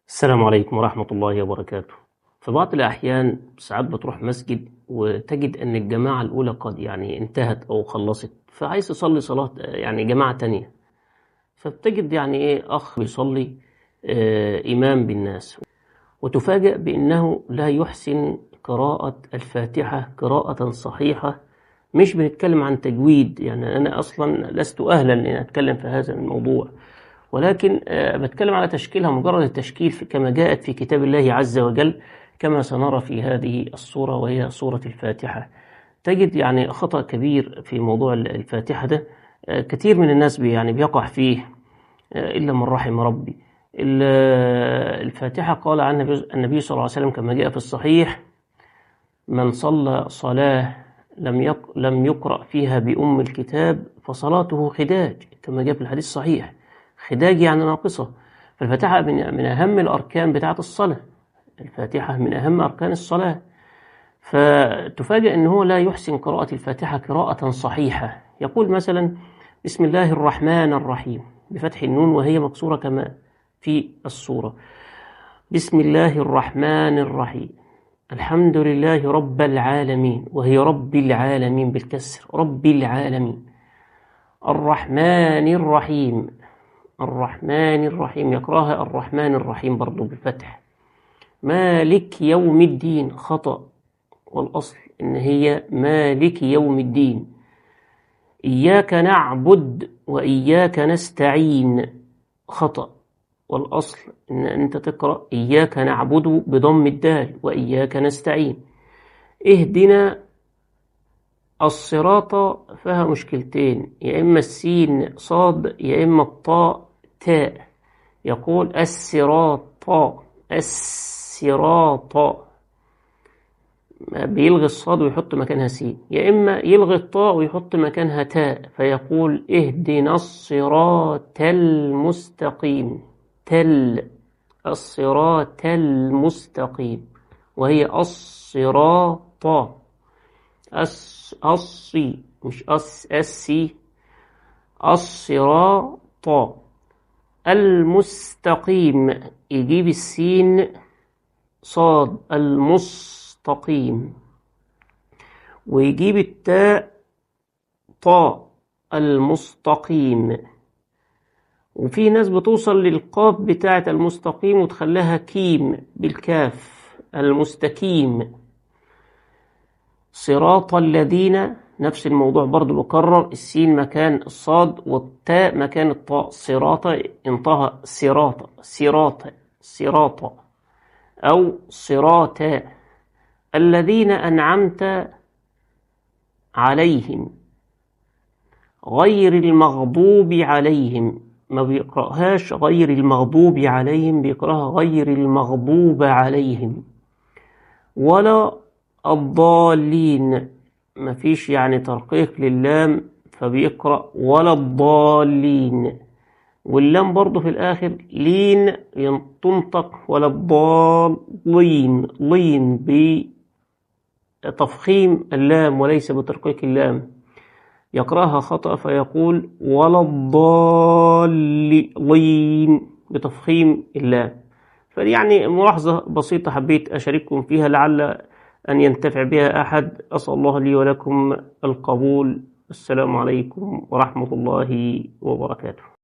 السلام عليكم ورحمة الله وبركاته. في بعض الأحيان ساعات بتروح مسجد وتجد أن الجماعة الأولى قد انتهت أو خلصت، فعايز تصلي صلاة جماعة تانية، فبتجد أخ بيصلي إمام بالناس، وتفاجأ بأنه لا يحسن قراءة الفاتحة قراءة صحيحة. مش بنتكلم عن تجويد، أنا أصلا لست أهلا لأن أتكلم في هذا الموضوع، ولكن بتكلم على تشكيلها، مجرد التشكيل كما جاءت في كتاب الله عز وجل، كما سنرى في هذه الصورة وهي صورة الفاتحة. تجد خطأ كبير في موضوع الفاتحة ده. كثير من الناس بيقع فيه، إلا من رحم ربي. الفاتحة قال عن النبي صلى الله عليه وسلم كما جاء في الصحيح: من صلى صلاة لم يقرأ فيها بأم الكتاب فصلاته خداج، كما جاء في الحديث الصحيح. خداج ناقصة. فالفاتحة من أهم الأركان بتاعة الصلاة، الفاتحة من أهم أركان الصلاة. فتفاجأ أنه لا يحسن قراءة الفاتحة قراءة صحيحة. يقول مثلا: بسم الله الرحمن الرحيم، بفتح النون وهي مكسورة كما في الصورة. بسم الله الرحمن الرحيم، الحمد لله رب العالمين، وهي رب العالمين بالكسر، رب العالمين. الرحمن الرحيم، الرحمن الرحيم، يقراها الرحمن الرحيم برضو بفتح. مالك يوم الدين، خطأ، والأصل إن هي مالك يوم الدين. إياك نعبد وإياك نستعين، خطأ، والأصل إن أنت تقرأ إياك نعبد بضم الدال وإياك نستعين. اهدنا الصراط، فيها مشكلتين، يا إما السين صاد يا إما الطاء تاء. يقول الصراط، الصراط، بيلغي الصاد ويحط مكانها سين، يا إما يلغي الطاء ويحط مكانها تاء، فيقول اهدنا الصراط المستقيم، الصراط المستقيم، وهي الصراط، الصي مش السي، الصراط المستقيم، يجيب السين صاد المستقيم، ويجيب التاء طاء المستقيم. وفي ناس بتوصل للقاف بتاعة المستقيم وتخليها كيم بالكاف، المستقيم. صراط الذين، نفس الموضوع برضو بكرر، السين مكان الصاد والتاء مكان الطاء. صراط انتهى صراط، صراط أو صراط. الذين أنعمت عليهم، غير المغضوب عليهم، ما بيقرأهاش غير المغضوب عليهم، بيقرأها غير المغضوب عليهم. ولا الضالين، ما فيش ترقيق للام، فبيقرأ ولا الضالين، واللام برضو في الآخر لين تنطق، ولا الضالين، لين بتفخيم اللام وليس بترقيق اللام. يقرأها خطأ فيقول ولا الضالين بتفخيم اللام. ملاحظة بسيطة حبيت أشارككم فيها، لعل أن ينتفع بها أحد. أسأل الله لي ولكم القبول. السلام عليكم ورحمة الله وبركاته.